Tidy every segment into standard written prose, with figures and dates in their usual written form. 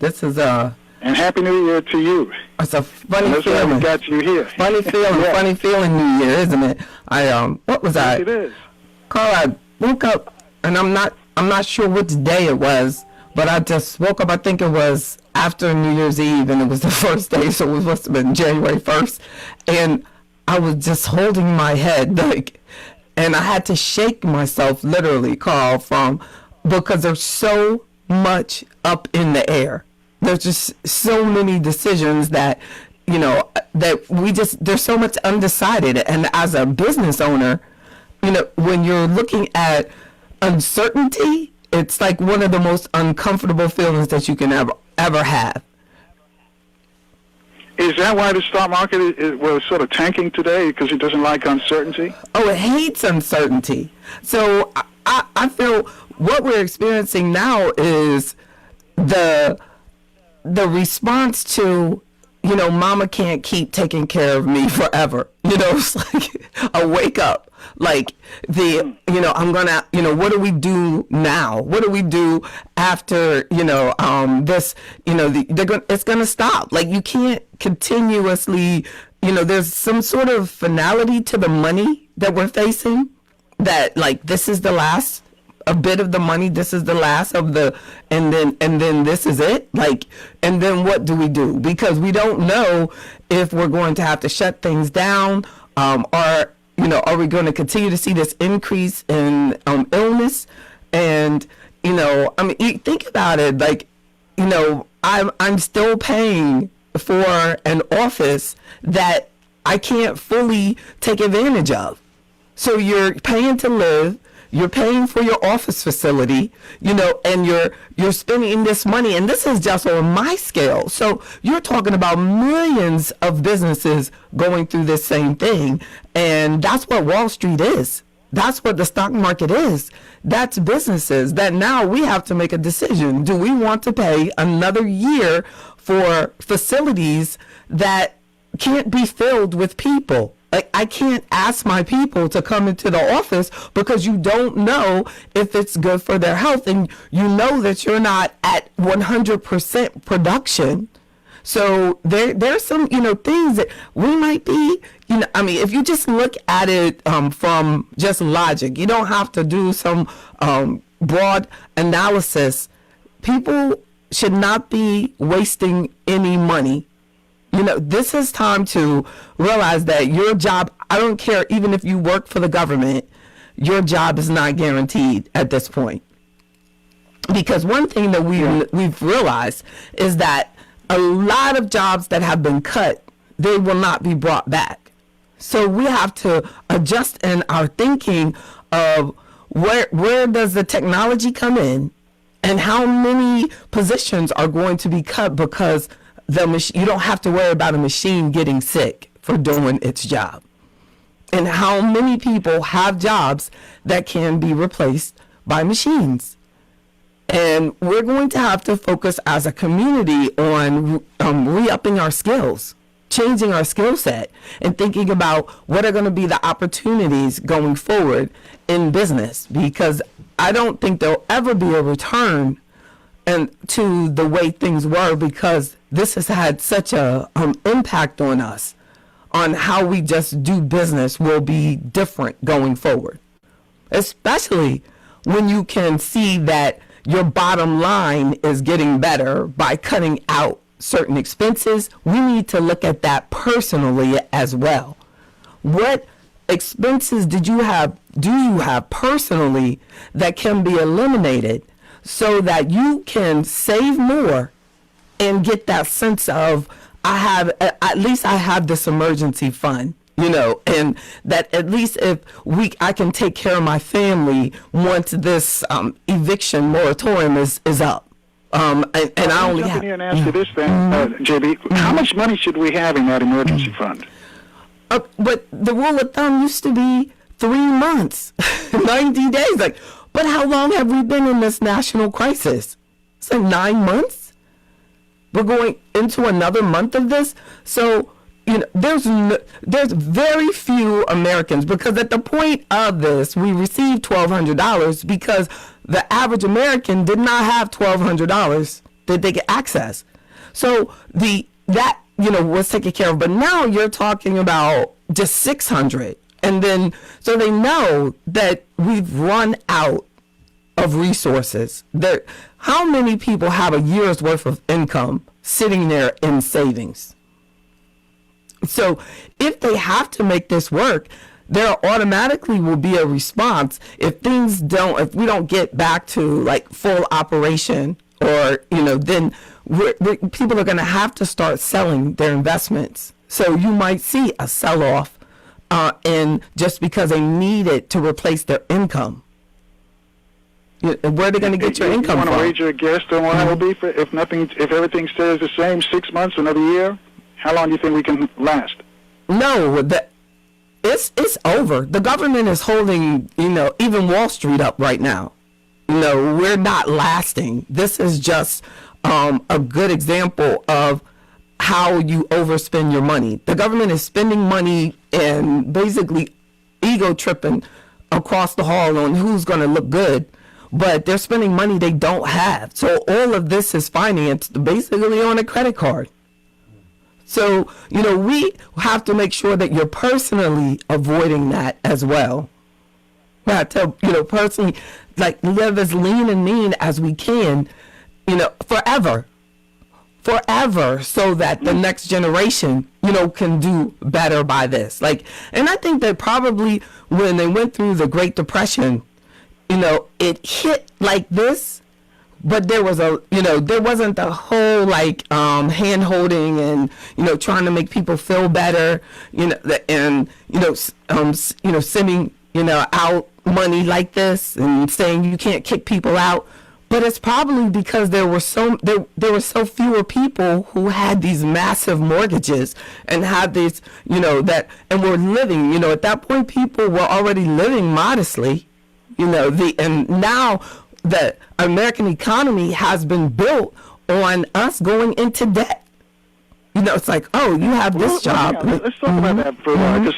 This is And Happy New Year to you. It's a funny That's feeling. why we got you here. Funny feeling, Yeah. funny feeling New Year, isn't it? What was Yes, I? it is. Carl, I woke up, and I'm not sure which day it was, but I just woke up. I think it was after New Year's Eve, and it was the first day, so it must have been January 1st, and I was just holding my head, and I had to shake myself, literally, Carl, because there's so much up in the air. There's just so many decisions that, there's so much undecided. And as a business owner, when you're looking at uncertainty, it's like one of the most uncomfortable feelings that you can ever have. Is that why the stock market was sort of tanking today, because it doesn't like uncertainty? Oh, it hates uncertainty. So I feel what we're experiencing now is the response to, mama can't keep taking care of me forever. It's like a wake up. Like I'm gonna, what do we do now? What do we do after, this, it's gonna stop. Like, you can't continuously, there's some sort of finality to the money that we're facing, that like, this is the last a bit of the money, this is the last of the, and then this is it. Like, and then what do we do? Because we don't know if we're going to have to shut things down, or are we going to continue to see this increase in illness? And think about it. Like, I'm still paying for an office that I can't fully take advantage of. So you're paying to live. You're paying for your office facility, and you're spending this money, and this is just on my scale. So you're talking about millions of businesses going through this same thing, and that's what Wall Street is. That's what the stock market is. That's businesses that now we have to make a decision. Do we want to pay another year for facilities that can't be filled with people? Like, I can't ask my people to come into the office because you don't know if it's good for their health, and you know that you're not at 100% production. So there's some, things that we might be, if you just look at it from just logic, you don't have to do some broad analysis. People should not be wasting any money. This is time to realize that your job, I don't care, even if you work for the government, your job is not guaranteed at this point. Because one thing that we've realized is that a lot of jobs that have been cut, they will not be brought back. So we have to adjust in our thinking of where does the technology come in, and how many positions are going to be cut because you don't have to worry about a machine getting sick for doing its job. And how many people have jobs that can be replaced by machines. And we're going to have to focus as a community on re-upping our skills, changing our skill set, and thinking about what are going to be the opportunities going forward in business. Because I don't think there'll ever be a return to the way things were, because this has had such a impact on us, on how we just do business will be different going forward. Especially when you can see that your bottom line is getting better by cutting out certain expenses. We need to look at that personally as well. What expenses do you have personally that can be eliminated, so that you can save more and get that sense of, at least I have this emergency fund, and that at least if I can take care of my family once this eviction moratorium is up. And I only have. And ask you this then, JB, how much money should we have in that emergency fund? But the rule of thumb used to be 3 months, 90 days. Like, but how long have we been in this national crisis? It's like 9 months. We're going into another month of this. So, there's very few Americans, because at the point of this, we received $1,200 because the average American did not have $1,200 that they get access. So that was taken care of. But now you're talking about just 600. And then, so they know that we've run out of resources. How many people have a year's worth of income sitting there in savings? So if they have to make this work, there automatically will be a response if we don't get back to like full operation, or then people are going to have to start selling their investments. So you might see a sell-off in just because they need it to replace their income. Where are they going to get your income from? You want to wager a guess on what it will be if everything stays the same, 6 months, another year? How long do you think we can last? No, it's over. The government is holding, even Wall Street up right now. We're not lasting. This is just a good example of how you overspend your money. The government is spending money and basically ego tripping across the hall on who's going to look good, but they're spending money they don't have. So all of this is financed basically on a credit card. So, we have to make sure that you're personally avoiding that as well. We have to, personally, like, live as lean and mean as we can, forever, so that the next generation, can do better by this. And I think that probably when they went through the Great Depression, it hit like this. But there was there wasn't the whole hand holding and trying to make people feel better, and sending out money like this and saying you can't kick people out. But it's probably because there were so fewer people who had these massive mortgages and had these and were living at that point people were already living modestly, and now the American economy has been built on us going into debt. It's like, oh, you have this job. Let's talk about that for a while, because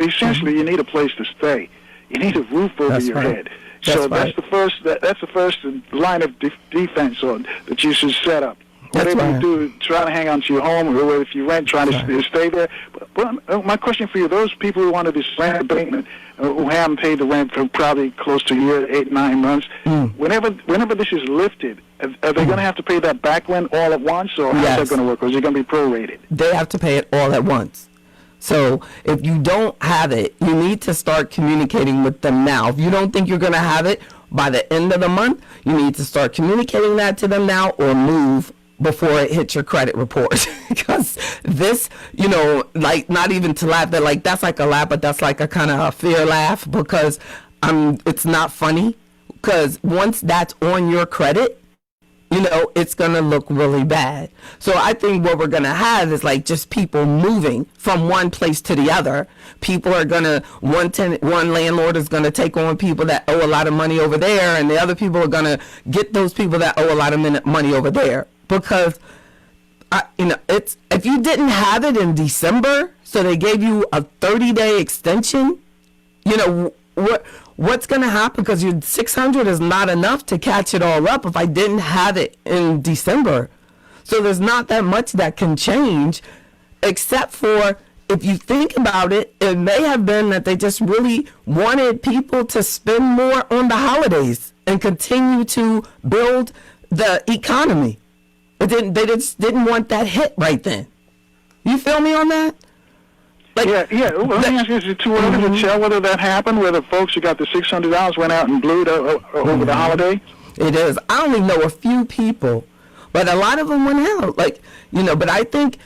essentially you need a place to stay. You need a roof over your head. That's the first line of defense that you should set up. Whatever you do, try to hang on to your home, or if you rent, try to stay there. But my question for you, those people who wanted this rent abatement, who haven't paid the rent for probably close to a year, 8, 9 months, whenever this is lifted, are they going to have to pay that back rent all at once, or how's that going to work, or is it going to be prorated? They have to pay it all at once. So if you don't have it, you need to start communicating with them now. If you don't think you're going to have it by the end of the month, you need to start communicating that to them now, or move before it hits your credit report. Because this, not even to laugh, that that's like a laugh, but that's like a kind of a fear laugh, because it's not funny. Because once that's on your credit, it's going to look really bad. So I think what we're going to have is just people moving from one place to the other. People are going to, one landlord is going to take on people that owe a lot of money over there, and the other people are going to get those people that owe a lot of money over there. Because, it's, if you didn't have it in December, so they gave you a 30-day extension, what's going to happen? Because your 600 is not enough to catch it all up if I didn't have it in December. So there's not that much that can change, except for, if you think about it, it may have been that they just really wanted people to spend more on the holidays and continue to build the economy. They just didn't want that hit right then. You feel me on that? Yeah. Well, let me ask you, is it too early to tell whether that happened, whether folks who got the $600 went out and blew it over the holiday? It is. I only know a few people, but a lot of them went out. But I think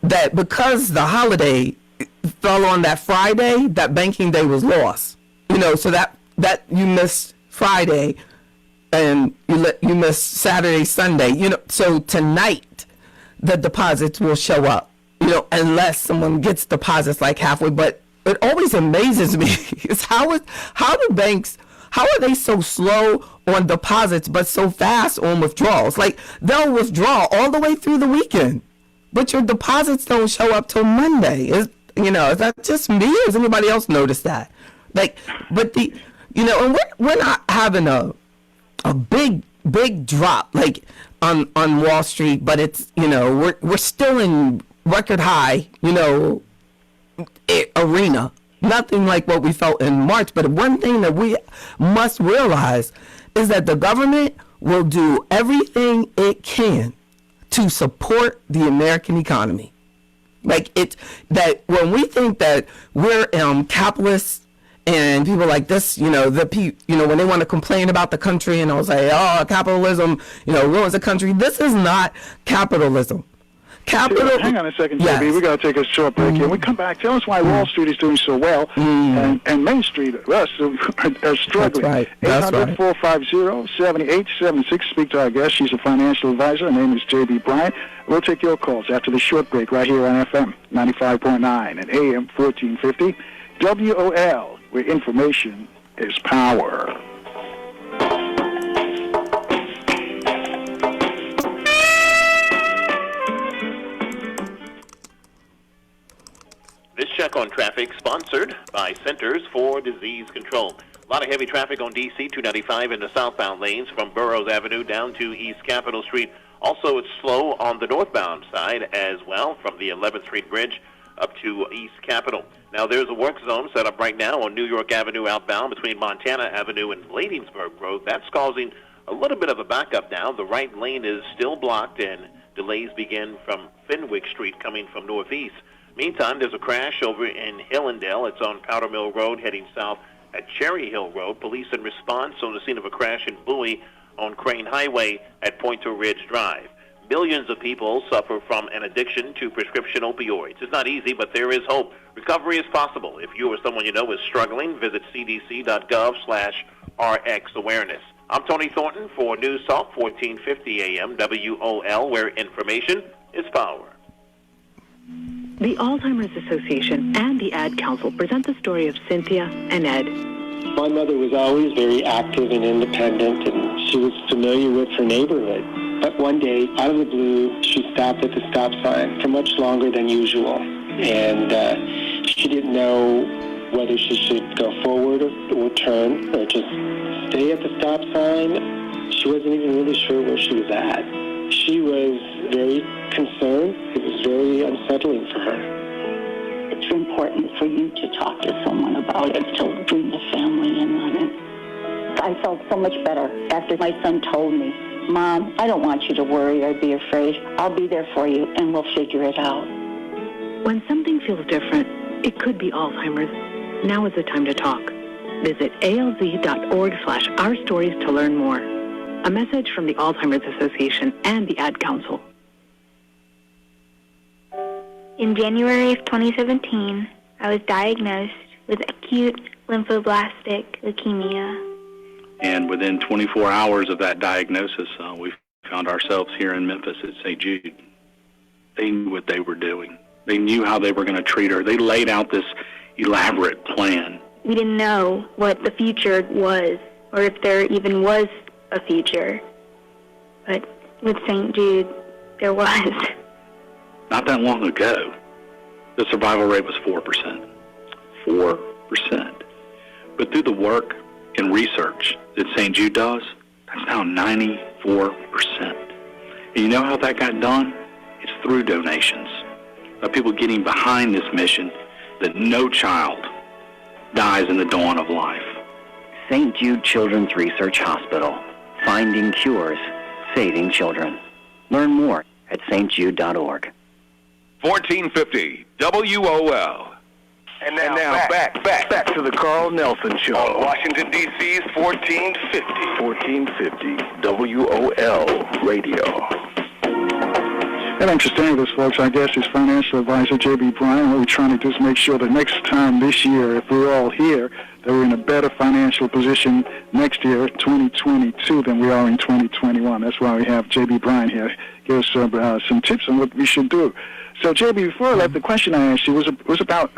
that because the holiday fell on that Friday, that banking day was lost. So that you missed Friday, and you miss Saturday, Sunday, so tonight the deposits will show up, unless someone gets deposits halfway. But it always amazes me is how do banks, how are they so slow on deposits but so fast on withdrawals? They'll withdraw all the way through the weekend, but your deposits don't show up till Monday. Is that just me, or has anybody else noticed that? But and we're not having a big drop. on Wall Street, but it's, we're still in record high, arena. Nothing like what we felt in March. But one thing that we must realize is that the government will do everything it can to support the American economy. Like that when we think that we're capitalists and people like this, when they want to complain about the country and I'll say, oh, capitalism, ruins the country. This is not capitalism. Hang on a second, JB. Yes. We got to take a short break here. When we come back, tell us why Wall Street is doing so well and Main Street, us, are struggling. That's right. 800-450-7876. Speak to our guest. She's a financial advisor. Her name is JB Bryan. We'll take your calls after the short break right here on FM 95.9 and AM 1450. WOL, where information is power. This check on traffic sponsored by Centers for Disease Control. A lot of heavy traffic on DC 295 in the southbound lanes from Burroughs Avenue down to East Capitol Street. Also, it's slow on the northbound side as well from the 11th Street Bridge up to East Capitol. Now, there's a work zone set up right now on New York Avenue outbound between Montana Avenue and Bladensburg Road. That's causing a little bit of a backup now. The right lane is still blocked and delays begin from Fenwick Street coming from northeast. Meantime, there's a crash over in Hillendale. It's on Powder Mill Road heading south at Cherry Hill Road. Police in response on the scene of a crash in Bowie on Crane Highway at Pointer Ridge Drive. Millions of people suffer from an addiction to prescription opioids. It's not easy, but there is hope. Recovery is possible. If you or someone you know is struggling, visit cdc.gov/RX awareness. I'm Tony Thornton for News Talk 1450 AM WOL, where information is power. The Alzheimer's Association and the Ad Council present the story of Cynthia and Ed. My mother was always very active and independent, and she was familiar with her neighborhood. But one day, out of the blue, she stopped at the stop sign for much longer than usual. And she didn't know whether she should go forward or turn or just stay at the stop sign. She wasn't even really sure where she was at. She was very concerned. It was very unsettling for her. It's important for you to talk to someone about it, to bring the family in on it. I felt so much better after my son told me, Mom, I don't want you to worry or be afraid. I'll be there for you, and we'll figure it out. When something feels different, it could be Alzheimer's. Now is the time to talk. Visit alz.org/ourstories to learn more. A message from the Alzheimer's Association and the Ad Council. In January of 2017, I was diagnosed with acute lymphoblastic leukemia. And within 24 hours of that diagnosis, we found ourselves here in Memphis at St. Jude. They knew what they were doing. They knew how they were going to treat her. They laid out this elaborate plan. We didn't know what the future was, or if there even was a future. But with St. Jude, there was. Not that long ago, the survival rate was 4%. 4%. But through the work and research that St. Jude does, that's now 94%. And you know how that got done? It's through donations. By people getting behind this mission that no child dies in the dawn of life. St. Jude Children's Research Hospital. Finding cures, saving children. Learn more at stjude.org. 1450 WOL. And now back to the Carl Nelson Show. On Washington, D.C.'s 1450. 1450 WOL Radio. And understanding this, folks, I guess is financial advisor J.B. Bryan. What we're trying to do is make sure that next time this year, if we're all here, that we're in a better financial position next year, 2022, than we are in 2021. That's why we have J.B. Bryan here. Give us some tips on what we should do. So, J.B., before I left, the question I asked you was about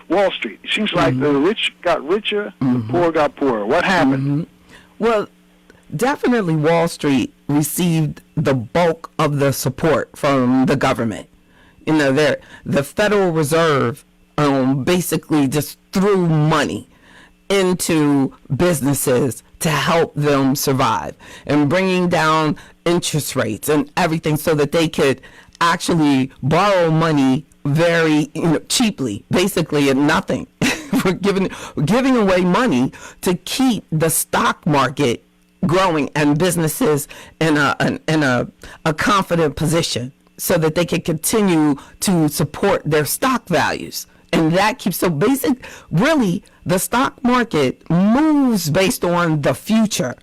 Wall Street. It seems like the rich got richer, the poor got poorer. What happened? Well, definitely Wall Street received the bulk of the support from the government. You know, the Federal Reserve basically just threw money into businesses to help them survive, and bringing down interest rates and everything so that they could actually borrow money very cheaply, basically at nothing. We're giving away money to keep the stock market growing and businesses in a confident position so that they can continue to support their stock values. And that keeps, so basic, really, the stock market moves based on the future.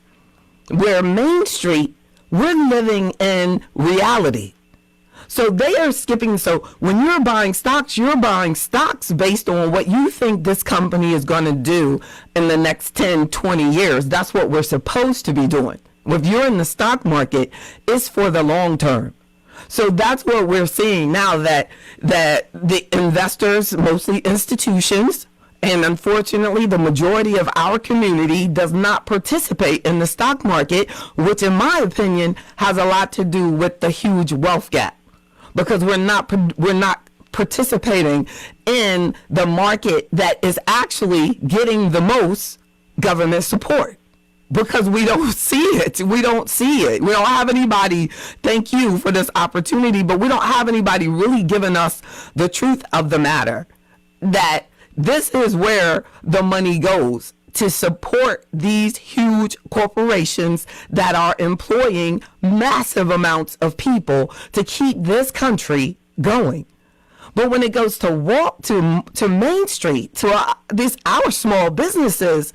Where Main Street, we're living in reality. So they are skipping. So when you're buying stocks based on what you think this company is going to do in the next 10, 20 years. That's what we're supposed to be doing. If you're in the stock market, it's for the long term. So that's what we're seeing now, that the investors, mostly institutions, and unfortunately the majority of our community does not participate in the stock market, which in my opinion has a lot to do with the huge wealth gap, because we're not participating in the market that is actually getting the most government support. Because we don't see it. We don't have anybody, thank you for this opportunity, but we don't have anybody really giving us the truth of the matter, that this is where the money goes to support these huge corporations that are employing massive amounts of people to keep this country going. But when it goes to Main Street, to our small businesses,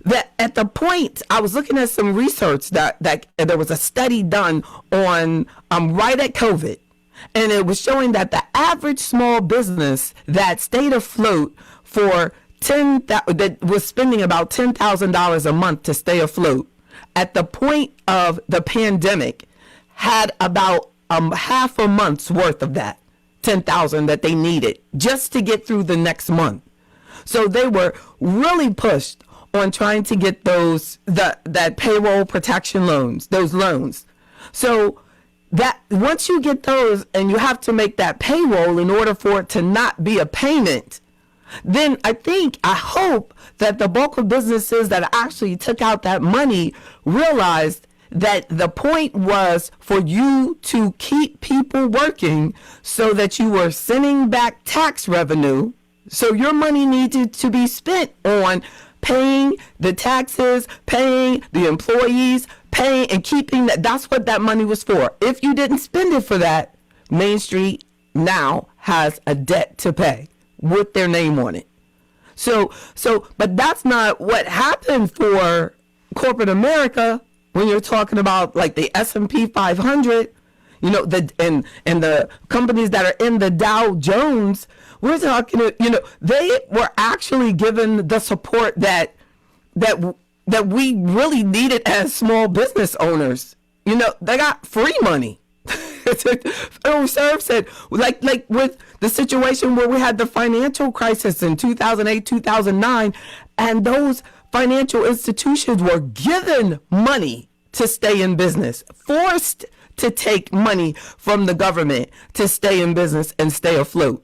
that at the point, I was looking at some research that there was a study done on right at COVID, and it was showing that the average small business that stayed afloat for that was spending about $10,000 a month to stay afloat at the point of the pandemic had about half a month's worth of that $10,000 that they needed just to get through the next month. So they were really pushed on trying to get that payroll protection loans, those loans. So that once you get those and you have to make that payroll in order for it to not be a payment, then I hope that the bulk of businesses that actually took out that money realized that the point was for you to keep people working so that you were sending back tax revenue. So your money needed to be spent on paying the taxes, paying the employees, paying and keeping that. That's what that money was for. If you didn't spend it for that, Main Street now has a debt to pay with their name on it. But that's not what happened for corporate America when you're talking about like the S&P 500, and the companies that are in the Dow Jones. We're talking, they were actually given the support that we really needed as small business owners. They got free money. Federal Reserve said, like with the situation where we had the financial crisis in 2008, 2009, and those financial institutions were given money to stay in business, forced to take money from the government to stay in business and stay afloat.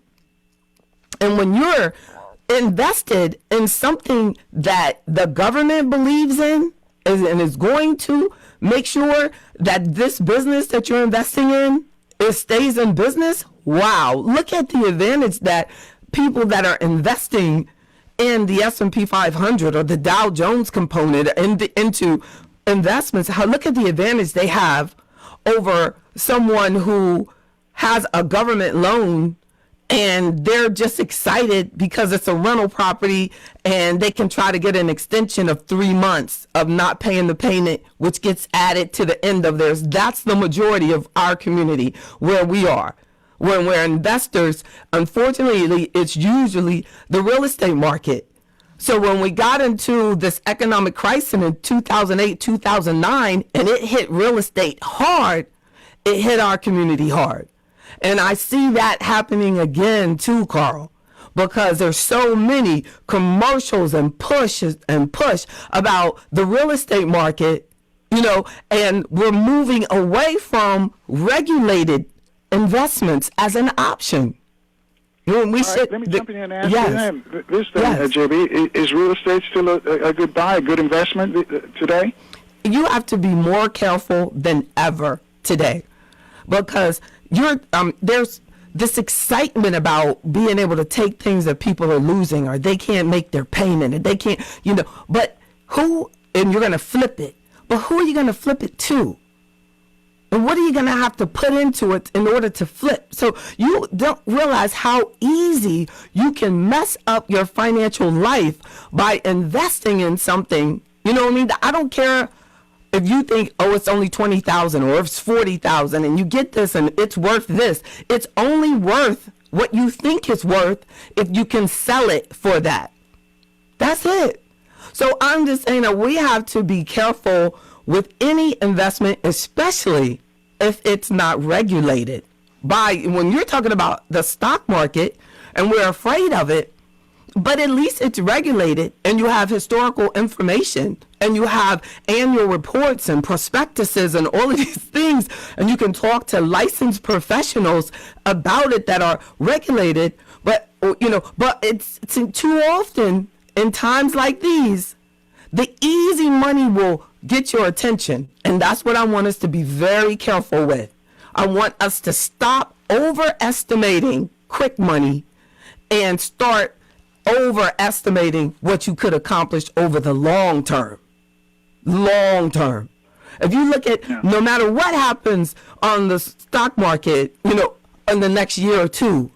And when you're invested in something that the government believes in and is going to make sure that this business that you're investing in, it stays in business, wow, look at the advantage that people that are investing in the S&P 500 or the Dow Jones component into investments, look at the advantage they have over someone who has a government loan and they're just excited because it's a rental property and they can try to get an extension of 3 months of not paying the payment, which gets added to the end of theirs. That's the majority of our community where we are. When we're investors, unfortunately, it's usually the real estate market. So when we got into this economic crisis in 2008, 2009, and it hit real estate hard, it hit our community hard. And I see that happening again too, Carl, because there's so many commercials and push about the real estate market, and we're moving away from regulated investments as an option. When we let me jump in and ask you then. This thing, JB, is real estate still a good buy, a good investment today? You have to be more careful than ever today, because there's this excitement about being able to take things that people are losing, or they can't make their payment, and they can't, but and you're going to flip it. But who are you going to flip it to? And what are you going to have to put into it in order to flip? So you don't realize how easy you can mess up your financial life by investing in something. You know what I mean? I don't care if you think, it's only 20,000 or it's 40,000 and you get this and it's worth this. It's only worth what you think it's worth if you can sell it for that. That's it. So I'm just saying that we have to be careful with any investment, especially if it's not regulated when you're talking about the stock market, and we're afraid of it, but at least it's regulated, and you have historical information, and you have annual reports and prospectuses and all of these things, and you can talk to licensed professionals about it that are regulated. But it's too often in times like these, the easy money will get your attention. And that's what I want us to be very careful with. I want us to stop overestimating quick money and start overestimating what you could accomplish over the long term. Long term. If you look at no matter what happens on the stock market, in the next year or two,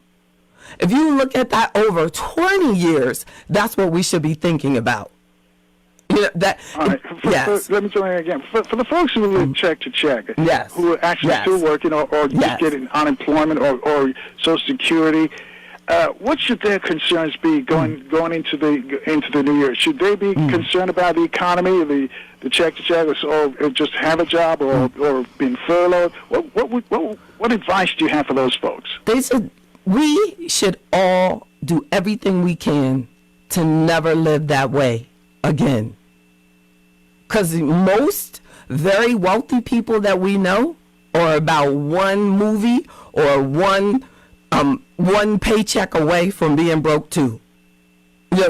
if you look at that over 20 years, that's what we should be thinking about. All right. Let me tell you again. For the folks who live check to check, who are actually still working or just getting unemployment or Social Security, what should their concerns be going into the new year? Should they be concerned about the economy, the check to check, or just have a job, or being furloughed? What advice do you have for those folks? They said we should all do everything we can to never live that way again. Because most very wealthy people that we know are about one movie or one paycheck away from being broke too.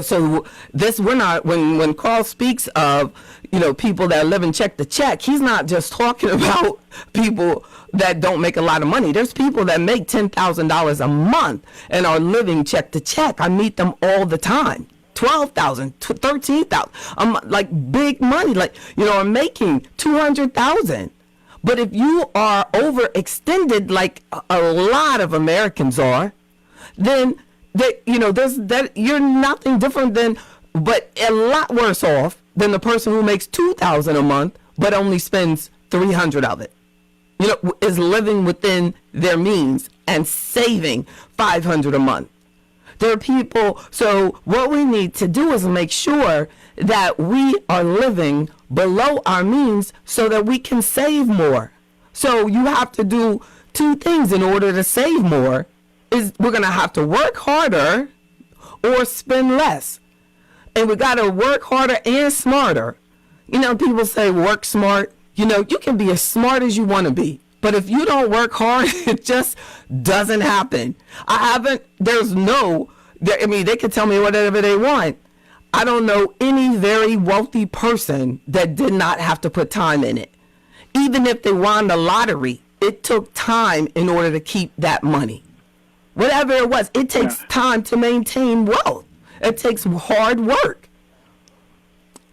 So when Carl speaks of people that live in check to check, he's not just talking about people that don't make a lot of money. There's people that make $10,000 a month and are living check to check. I meet them all the time. 12,000, 13,000, like big money, I'm making 200,000. But if you are overextended, like a lot of Americans are, then you're nothing different but a lot worse off than the person who makes 2,000 a month, but only spends 300 of it. Is living within their means and saving 500 a month. There are people, so what we need to do is make sure that we are living below our means so that we can save more. So you have to do two things in order to save more. We're going to have to work harder or spend less. And we got to work harder and smarter. People say work smart. You can be as smart as you want to be. But if you don't work hard, it just doesn't happen. They can tell me whatever they want. I don't know any very wealthy person that did not have to put time in it. Even if they won the lottery, it took time in order to keep that money. Whatever it was, it takes time to maintain wealth. It takes hard work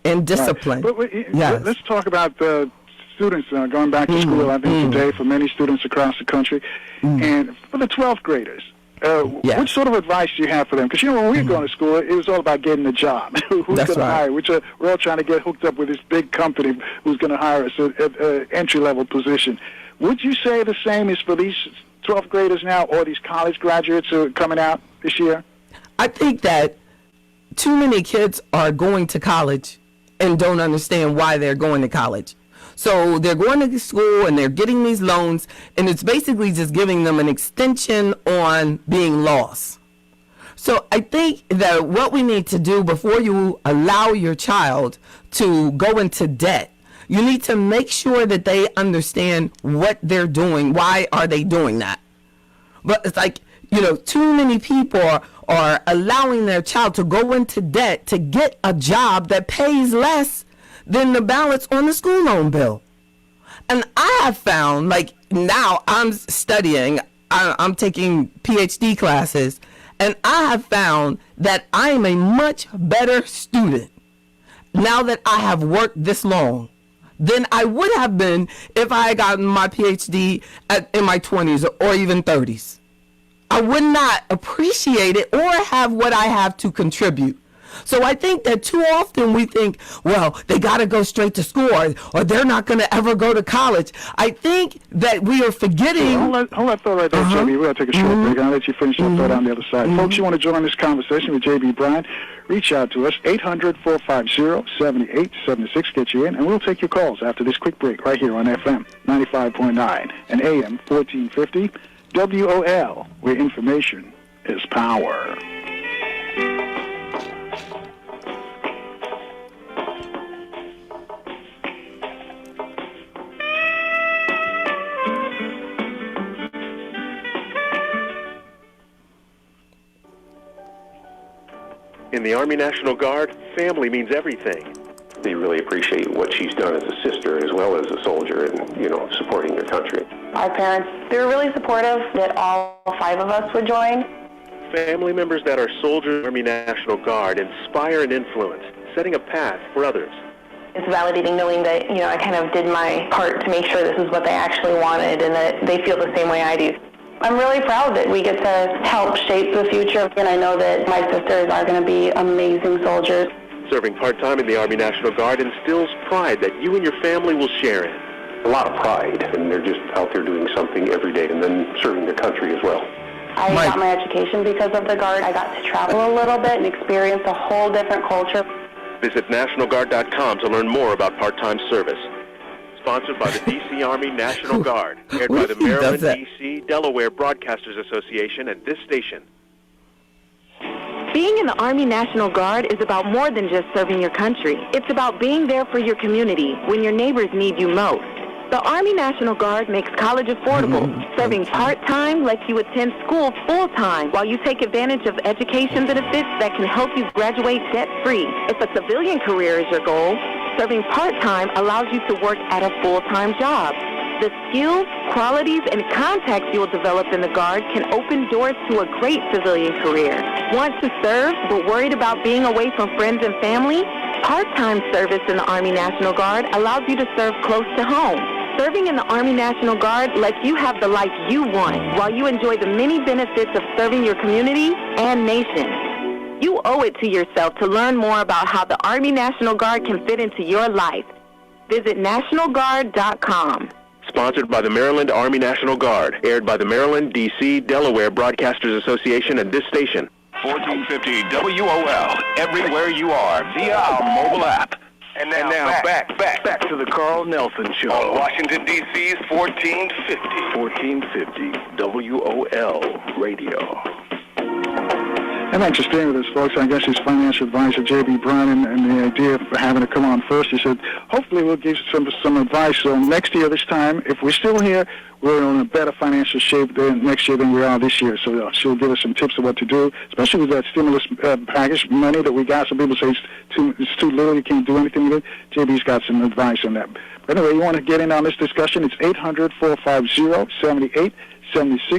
and discipline. Right. But let's talk about the students going back to school, I think, today for many students across the country. And for the 12th graders, what sort of advice do you have for them? Because, when we were going to school, it was all about getting a job. Who's going to hire? We're all trying to get hooked up with this big company who's going to hire us at an entry-level position. Would you say the same is for these 12th graders now, or these college graduates who are coming out this year? I think that too many kids are going to college and don't understand why they're going to college. So they're going to school and they're getting these loans, and it's basically just giving them an extension on being lost. So I think that what we need to do before you allow your child to go into debt, you need to make sure that they understand what they're doing. Why are they doing that? But it's like, too many people are allowing their child to go into debt to get a job that pays less than the balance on the school loan bill. And I have found, like, now I'm studying, I'm taking PhD classes, and I have found that I am a much better student now that I have worked this long than I would have been if I had gotten my PhD in my 20s or even 30s. I would not appreciate it or have what I have to contribute. So I think that too often we think, well, they got to go straight to school or they're not going to ever go to college. I think that we are forgetting. Hold that thought right there, JB. We're going to take a short break. I'll let you finish that thought on the other side. Folks, you want to join this conversation with JB Bryan, reach out to us, 800-450-7876, get you in, and we'll take your calls after this quick break right here on FM 95.9 and AM 1450 WOL, where information is power. In the Army National Guard, family means everything. They really appreciate what she's done as a sister as well as a soldier and, supporting their country. Our parents, they were really supportive that all 5 of us would join. Family members that are soldiers in the Army National Guard inspire and influence, setting a path for others. It's validating knowing that, I kind of did my part to make sure this is what they actually wanted and that they feel the same way I do. I'm really proud that we get to help shape the future, and I know that my sisters are going to be amazing soldiers. Serving part-time in the Army National Guard instills pride that you and your family will share in. A lot of pride, and they're just out there doing something every day and then serving their country as well. I got my education because of the Guard. I got to travel a little bit and experience a whole different culture. Visit NationalGuard.com to learn more about part-time service. Sponsored by the D.C. Army National Guard, aired by the Maryland, D.C., Delaware Broadcasters Association and this station. Being in the Army National Guard is about more than just serving your country. It's about being there for your community when your neighbors need you most. The Army National Guard makes college affordable. Serving part-time lets you attend school full-time while you take advantage of education benefits that can help you graduate debt-free. If a civilian career is your goal, serving part-time allows you to work at a full-time job. The skills, qualities, and contacts you will develop in the Guard can open doors to a great civilian career. Want to serve but worried about being away from friends and family? Part-time service in the Army National Guard allows you to serve close to home. Serving in the Army National Guard lets you have the life you want while you enjoy the many benefits of serving your community and nation. You owe it to yourself to learn more about how the Army National Guard can fit into your life. Visit NationalGuard.com. Sponsored by the Maryland Army National Guard, aired by the Maryland, D.C., Delaware Broadcasters Association and this station. 1450 WOL, everywhere you are, via our mobile app. And now back to the Carl Nelson Show. On Washington, D.C.'s 1450. 1450 WOL Radio. And interesting with this, folks, I guess his financial advisor, J.B. Bryan, and the idea for having to come on first, he said, hopefully we'll give some advice. So next year, this time, if we're still here, we're in a better financial shape next year than we are this year. So she'll give us some tips of what to do, especially with that stimulus package money that we got. Some people say it's too little, you can't do anything with it. J.B.'s got some advice on that. But anyway, you want to get in on this discussion, it's 800-450-7876.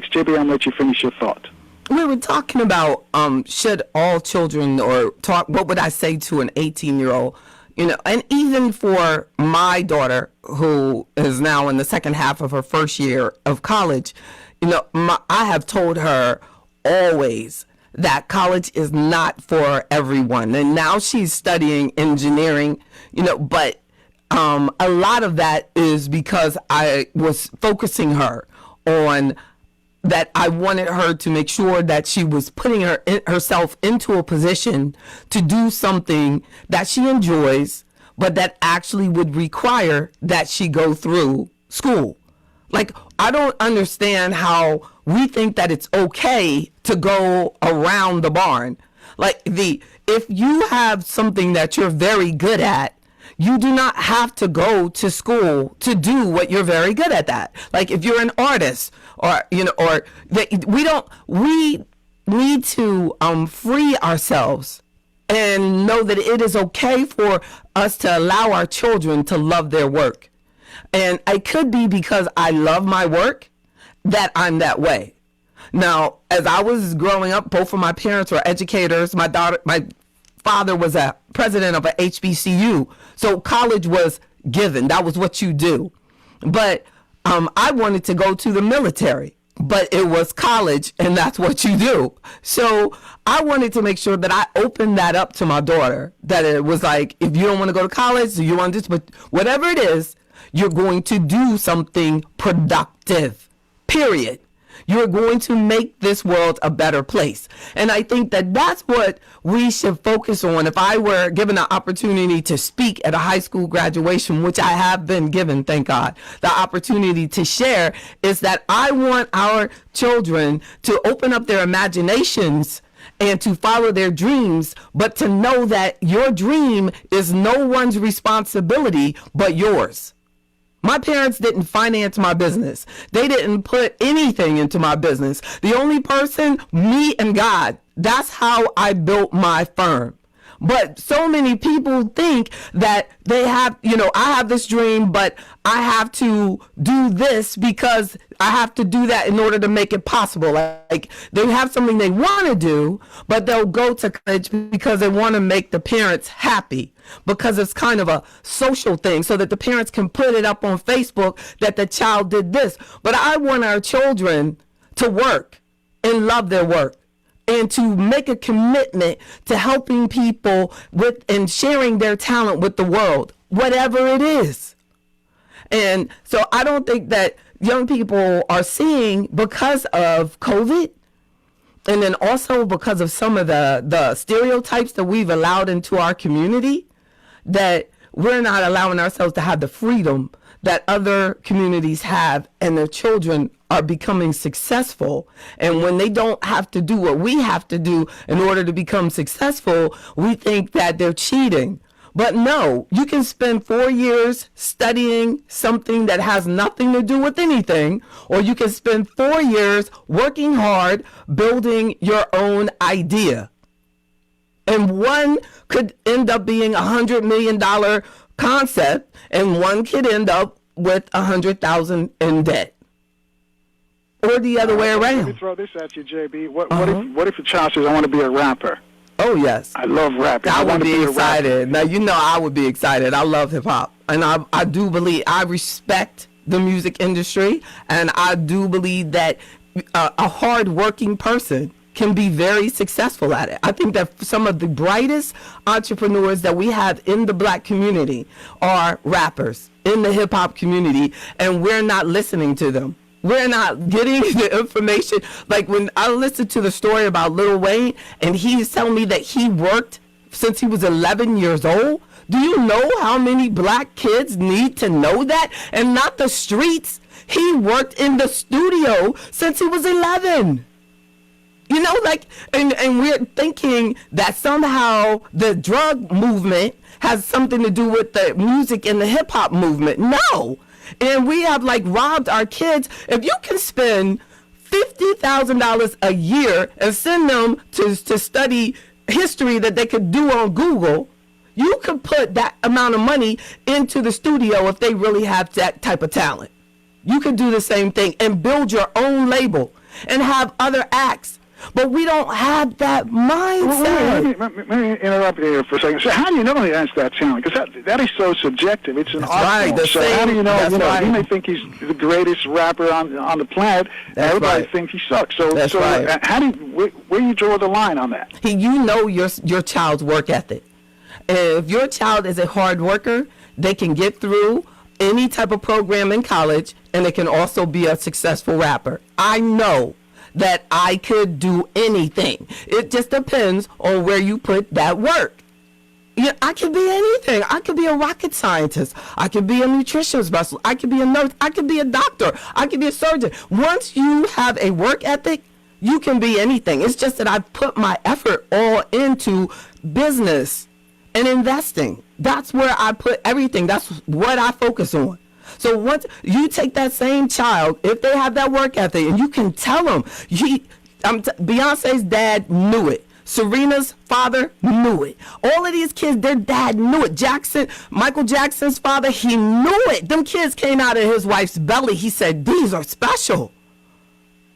J.B., I'm going to let you finish your thought. We were talking about should all children, or what would I say to an 18-year-old, and even for my daughter, who is now in the second half of her first year of college, I have told her always that college is not for everyone. And now she's studying engineering, but a lot of that is because I was focusing her on that. I wanted her to make sure that she was putting herself into a position to do something that she enjoys, but that actually would require that she go through school. Like, I don't understand how we think that it's okay to go around the barn. Like, if you have something that you're very good at, you do not have to go to school to do what you're very good at that. Like if you're an artist or, we need to free ourselves and know that it is okay for us to allow our children to love their work. And it could be because I love my work that I'm that way. Now, as I was growing up, both of my parents were educators. My father was a president of a HBCU. So college was given. That was what you do. But I wanted to go to the military, but it was college and that's what you do. So I wanted to make sure that I opened that up to my daughter, that it was like, if you don't want to go to college, you want this, but whatever it is, you're going to do something productive, period. You're going to make this world a better place. And I think that that's what we should focus on. If I were given the opportunity to speak at a high school graduation, which I have been given, thank God, the opportunity to share, is that I want our children to open up their imaginations and to follow their dreams, but to know that your dream is no one's responsibility but yours. My parents didn't finance my business. They didn't put anything into my business. The only person, me and God. That's how I built my firm. But so many people think that they have, I have this dream, but I have to do this because I have to do that in order to make it possible. Like they have something they want to do, but they'll go to college because they want to make the parents happy, because it's kind of a social thing so that the parents can put it up on Facebook that the child did this. But I want our children to work and love their work, and to make a commitment to helping people with and sharing their talent with the world, whatever it is. And so I don't think that young people are seeing, because of COVID, and then also because of some of the stereotypes that we've allowed into our community, that we're not allowing ourselves to have the freedom that other communities have, and their children are becoming successful. And when they don't have to do what we have to do in order to become successful, we think that they're cheating. But no, you can spend 4 years studying something that has nothing to do with anything, or you can spend 4 years working hard, building your own idea. And one could end up being $100 million concept, and one could end up with 100,000 in debt, or the other way around. Let me throw this at you, JB. What if a child says, "I want to be a rapper"? Oh yes, I love rapping. I would be excited. Now I would be excited. I love hip hop, and I do believe, I respect the music industry, and I do believe that a hard-working person can be very successful at it. I think that some of the brightest entrepreneurs that we have in the black community are rappers in the hip hop community, and we're not listening to them. We're not getting the information. Like when I listened to the story about Lil Wayne, and he's telling me that he worked since he was 11 years old. Do you know how many black kids need to know that? And not the streets. He worked in the studio since he was 11. And we're thinking that somehow the drug movement has something to do with the music and the hip hop movement. No. And we have robbed our kids. If you can spend $50,000 a year and send them to study history that they could do on Google, you could put that amount of money into the studio if they really have that type of talent. You could do the same thing and build your own label and have other acts. But we don't have that mindset. Let me interrupt you here for a second. So how do you know he has that talent? Because that is so subjective. It's an art form. So how do you know? You may think he's the greatest rapper on the planet. Everybody thinks he sucks. So how do where do you draw the line on that? You know your child's work ethic. And if your child is a hard worker, they can get through any type of program in college, and they can also be a successful rapper. I know that I could do anything. It just depends on where you put that work. I could be anything. I could be a rocket scientist. I could be a nutrition specialist. I could be a nurse. I could be a doctor. I could be a surgeon. Once you have a work ethic, you can be anything. It's just that I put my effort all into business and investing. That's where I put everything. That's what I focus on. So once you take that same child, if they have that work ethic, and you can tell them, Beyonce's dad knew it. Serena's father knew it. All of these kids, their dad knew it. Michael Jackson's father, he knew it. Them kids came out of his wife's belly. He said, these are special.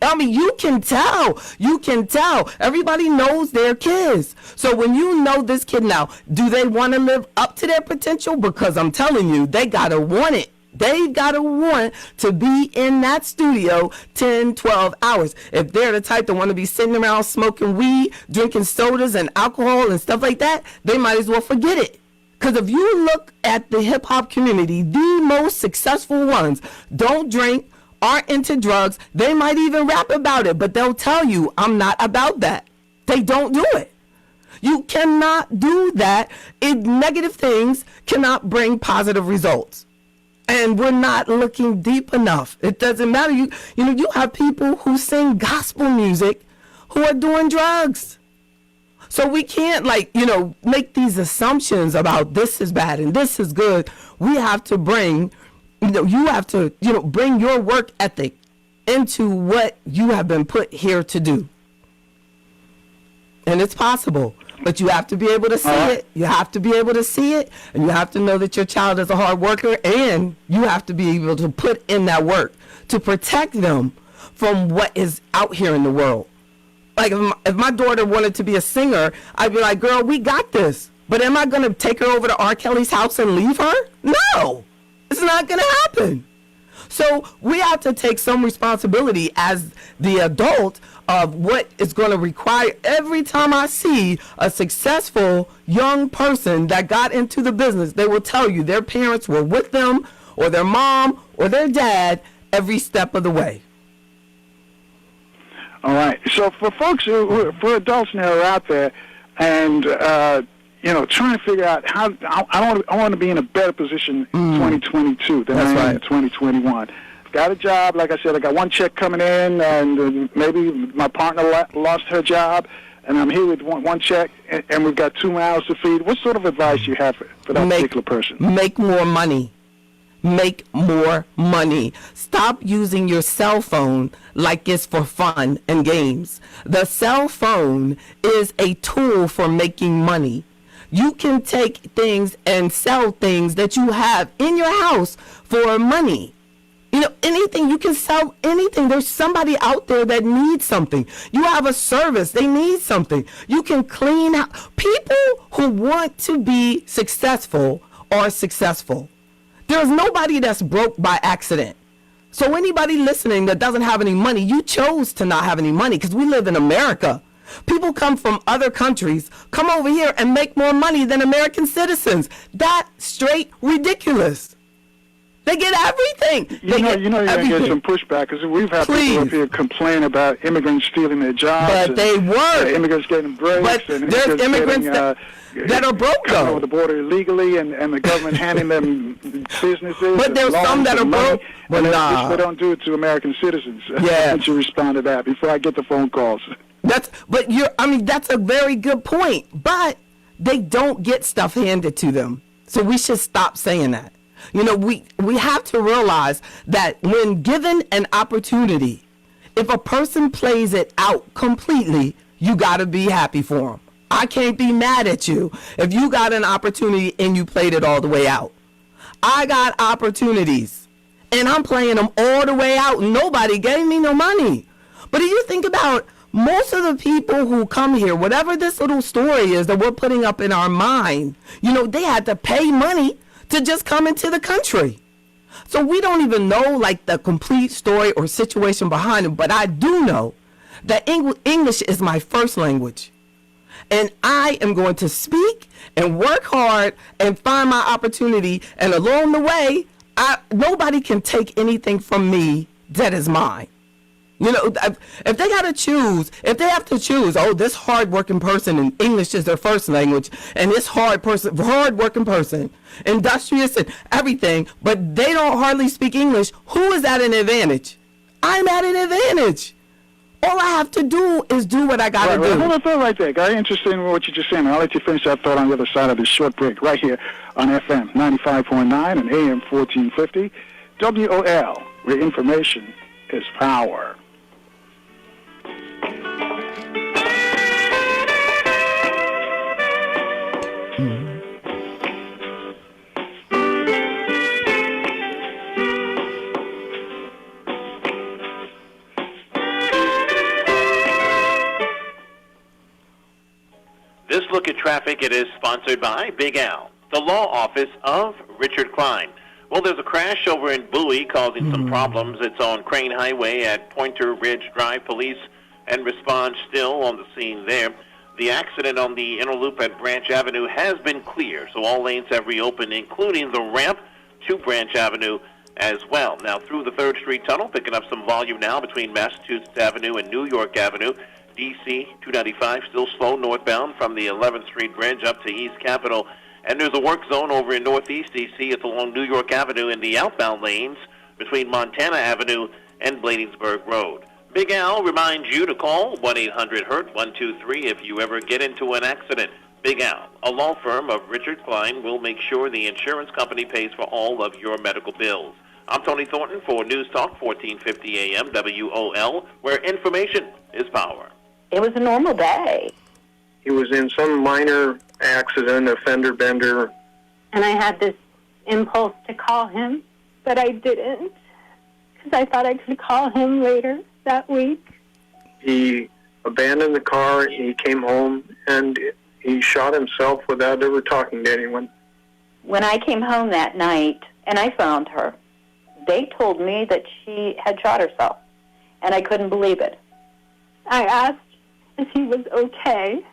I mean, you can tell. You can tell. Everybody knows their kids. So when you know this kid now, do they want to live up to their potential? Because I'm telling you, they got to want it. They've got to want to be in that studio 10, 12 hours. If they're the type that want to be sitting around smoking weed, drinking sodas and alcohol and stuff like that, they might as well forget it. Because if you look at the hip-hop community, the most successful ones don't drink, aren't into drugs. They might even rap about it, but they'll tell you, I'm not about that. They don't do it. You cannot do that. Negative things cannot bring positive results. And we're not looking deep enough. It doesn't matter. You have people who sing gospel music who are doing drugs. So we can't make these assumptions about this is bad and this is good. We have to bring, you have to, bring your work ethic into what you have been put here to do. And it's possible. But you have to be able to see it. You have to be able to see it. And you have to know that your child is a hard worker. And you have to be able to put in that work to protect them from what is out here in the world. Like if my daughter wanted to be a singer, I'd be like, girl, we got this. But am I going to take her over to R. Kelly's house and leave her? No, it's not going to happen. So we have to take some responsibility as the adult of what is going to require. Every time I see a successful young person that got into the business, they will tell you their parents were with them or their mom or their dad every step of the way. All right. So for folks for adults now who are out there and, trying to figure out how I want to be in a better position in 2022 than I am in 2021. Got a job, like I said, I got one check coming in, and maybe my partner lost her job, and I'm here with one check, and we've got 2 mouths to feed. What sort of advice do you have for that particular person? Make more money. Make more money. Stop using your cell phone like it's for fun and games. The cell phone is a tool for making money. You can take things and sell things that you have in your house for money. Anything, you can sell anything. There's somebody out there that needs something. You have a service, they need something. You can clean out. People who want to be successful are successful. There's nobody that's broke by accident. So anybody listening that doesn't have any money, you chose to not have any money because we live in America. People come from other countries, come over here and make more money than American citizens. That's straight ridiculous. They get everything. You're going to get some pushback because we've had people up here complain about immigrants stealing their jobs. But they work. Immigrants getting breaks. But there's immigrants that are broke, coming over the border illegally, and the government handing them businesses. But there's some that are broke. But they don't do it to American citizens. Yeah. I want you to respond to that before I get the phone calls. That's a very good point. But they don't get stuff handed to them. So we should stop saying that. We have to realize that when given an opportunity, if a person plays it out completely, you got to be happy for them. I can't be mad at you if you got an opportunity and you played it all the way out. I got opportunities and I'm playing them all the way out. Nobody gave me no money. But if you think about most of the people who come here, whatever this little story is that we're putting up in our mind, they had to pay money to just come into the country. So we don't even know the complete story or situation behind it, but I do know that English is my first language. And I am going to speak and work hard and find my opportunity. And along the way, nobody can take anything from me that is mine. If they have to choose, this hard-working person in English is their first language, and this hard-working person, industrious and everything, but they don't hardly speak English, who is at an advantage? I'm at an advantage. all I have to do is do what I got to do. Hold on, thought right there. Got interested in what you just saying. I'll let you finish that thought on the other side of this short break right here on FM 95.9 and AM 1450. WOL, where information is power. This look at traffic, it is sponsored by Big Al, the law office of Richard Klein. Well, there's a crash over in Bowie causing some problems. It's on Crane Highway at Pointer Ridge Drive. Police and response still on the scene there. The accident on the inner loop at Branch Avenue has been cleared, so all lanes have reopened, including the ramp to Branch Avenue as well. Now, through the 3rd Street Tunnel, picking up some volume now between Massachusetts Avenue and New York Avenue. DC 295 still slow northbound from the 11th Street Bridge up to East Capitol. And there's a work zone over in Northeast DC. It's along New York Avenue in the outbound lanes between Montana Avenue and Bladensburg Road. Big Al reminds you to call 1-800-HURT-123 if you ever get into an accident. Big Al, a law firm of Richard Klein, will make sure the insurance company pays for all of your medical bills. I'm Tony Thornton for News Talk 1450 AM WOL, where information is power. It was a normal day. He was in some minor accident, a fender bender. And I had this impulse to call him, but I didn't, because I thought I could call him later that week. He abandoned the car, he came home, and he shot himself without ever talking to anyone. When I came home that night and I found her, they told me that she had shot herself, and I couldn't believe it. I asked if he was okay.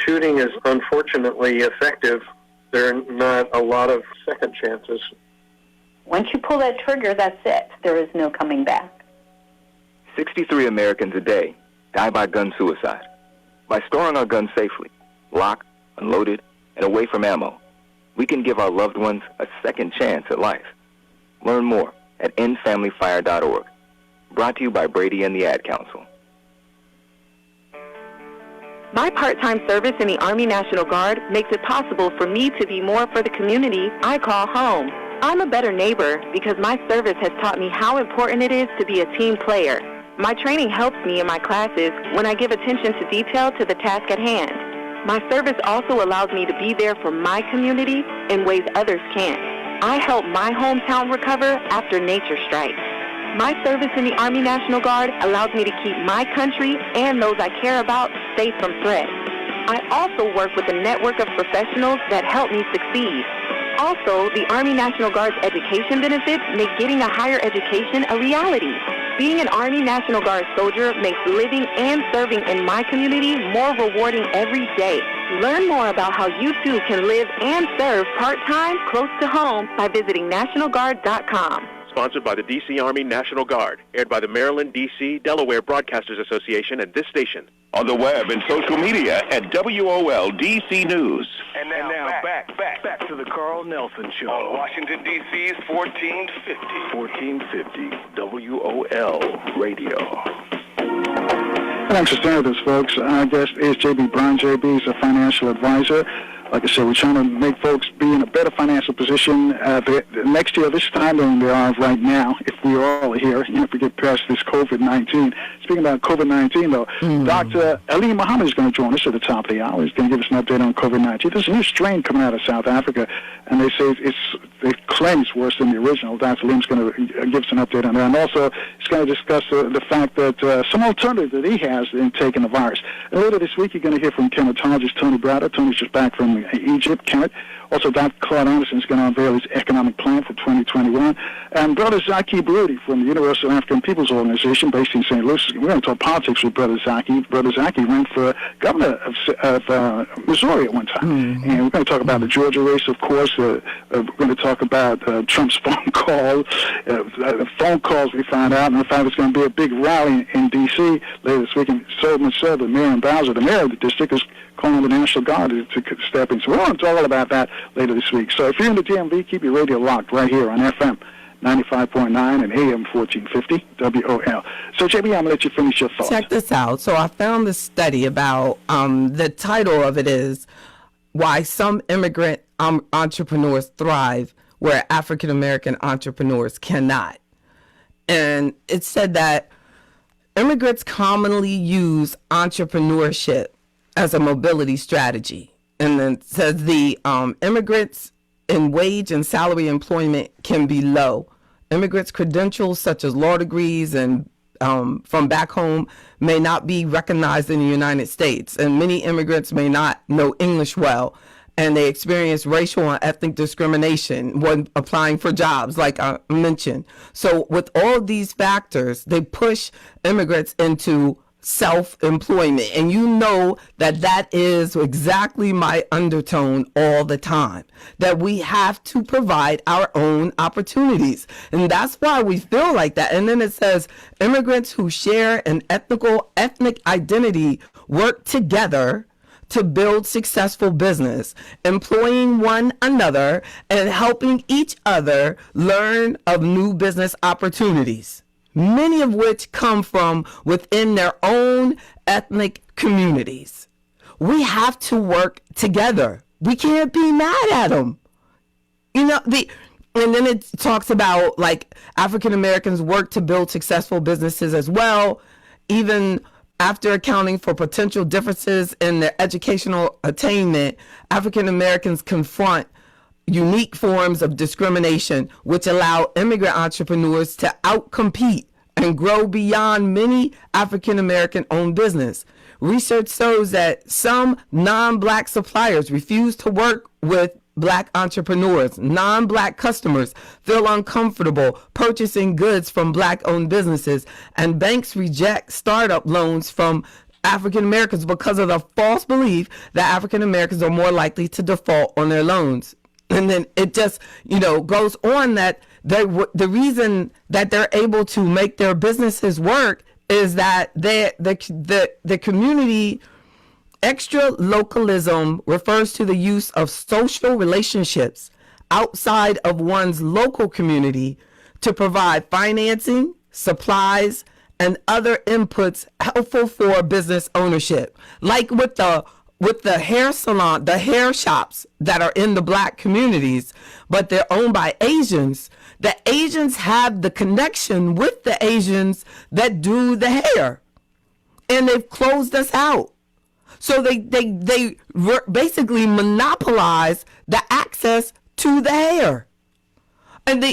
Shooting is unfortunately effective. There are not a lot of second chances. Once you pull that trigger, that's it. There is no coming back. 63 Americans a day die by gun suicide. By storing our guns safely, locked, unloaded, and away from ammo, we can give our loved ones a second chance at life. Learn more at endfamilyfire.org. Brought to you by Brady and the Ad Council. My part-time service in the Army National Guard makes it possible for me to be more for the community I call home. I'm a better neighbor because my service has taught me how important it is to be a team player. My training helps me in my classes when I give attention to detail to the task at hand. My service also allows me to be there for my community in ways others can't. I help my hometown recover after nature strikes. My service in the Army National Guard allows me to keep my country and those I care about safe from threat. I also work with a network of professionals that help me succeed. Also, the Army National Guard's education benefits make getting a higher education a reality. Being an Army National Guard soldier makes living and serving in my community more rewarding every day. Learn more about how you too can live and serve part-time close to home by visiting NationalGuard.com. Sponsored by the D.C. Army National Guard. Aired by the Maryland, D.C., Delaware Broadcasters Association and this station. On the web and social media at WOL DC News. And now back to the Carl Nelson Show. On Washington, D.C.'s 1450. 1450 WOL Radio. Thanks for staying with us, folks. Our guest is J.B. Bryan. J.B. is a financial advisor. Like I said, we're trying to make folks be in a better financial position next year, this time than they are right now, if we all are here, if we get past this COVID-19. Speaking about COVID-19, though, Dr. Ali Muhammad is going to join us at the top of the hour. He's going to give us an update on COVID-19. There's a new strain coming out of South Africa, and they say they claim it's worse than the original. Dr. Lim's going to give us an update on that. And also, he's going to discuss the fact that some alternative that he has in taking the virus. And later this week, you're going to hear from chematologist Tony Browder. Tony's just back from Egypt, Kent. Also, Dr. Claude Anderson is going to unveil his economic plan for 2021. And Brother Zaki Baruti from the Universal African People's Organization based in St. Louis. We're going to talk politics with Brother Zaki. Brother Zaki ran for governor of Missouri at one time. And we're going to talk about the Georgia race, of course. We're going to talk about Trump's phone call, the phone calls we found out, and the fact there's going to be a big rally in D.C. later this week. And so much so that Mayor Bowser, the mayor of the district, is calling the National Guard to step in. So we're going to talk all about that later this week. So if you're in the DMV, keep your radio locked right here on FM 95.9 and AM 1450 WOL. So, JB, I'm going to let you finish your thoughts. Check this out. So I found this study about, the title of it is Why Some Immigrant Entrepreneurs Thrive Where African American Entrepreneurs Cannot. And it said that immigrants commonly use entrepreneurship as a mobility strategy. And then it says the immigrants in wage and salary employment can be low. Immigrants' credentials such as law degrees and from back home may not be recognized in the United States. And many immigrants may not know English well. And they experience racial and ethnic discrimination when applying for jobs, like I mentioned. So with all of these factors, they push immigrants into self-employment. And you know that that is exactly my undertone all the time, that we have to provide our own opportunities. And that's why we feel like that. And then it says immigrants who share an ethnic identity work together to build successful business, employing one another and helping each other learn of new business opportunities, many of which come from within their own ethnic communities. We have to work together. We can't be mad at them. You know, and then it talks about like African Americans work to build successful businesses as well, even after accounting for potential differences in their educational attainment. African Americans confront unique forms of discrimination, which allow immigrant entrepreneurs to outcompete and grow beyond many African American owned business. Research shows that some non-black suppliers refuse to work with black entrepreneurs. Non-black customers feel uncomfortable purchasing goods from black-owned businesses, and banks reject startup loans from African Americans because of the false belief that African Americans are more likely to default on their loans. And then it just, goes on that the reason that they're able to make their businesses work is that the community. Extra localism refers to the use of social relationships outside of one's local community to provide financing, supplies, and other inputs helpful for business ownership. Like with the hair salon, the hair shops that are in the black communities, but they're owned by Asians. The Asians have the connection with the Asians that do the hair, and they've closed us out. So they basically monopolize the access to the hair. And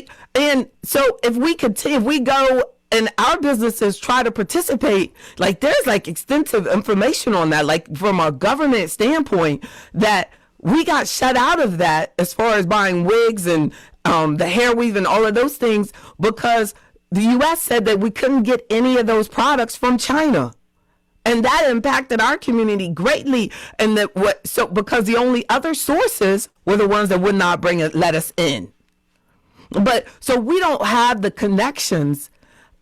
so if we go and our businesses try to participate, like there's like extensive information on that, like from a government standpoint, that we got shut out of that as far as buying wigs and the hair weave and all of those things, because the U.S. said that we couldn't get any of those products from China. And that impacted our community greatly. And because the only other sources were the ones that would not let us in. But so we don't have the connections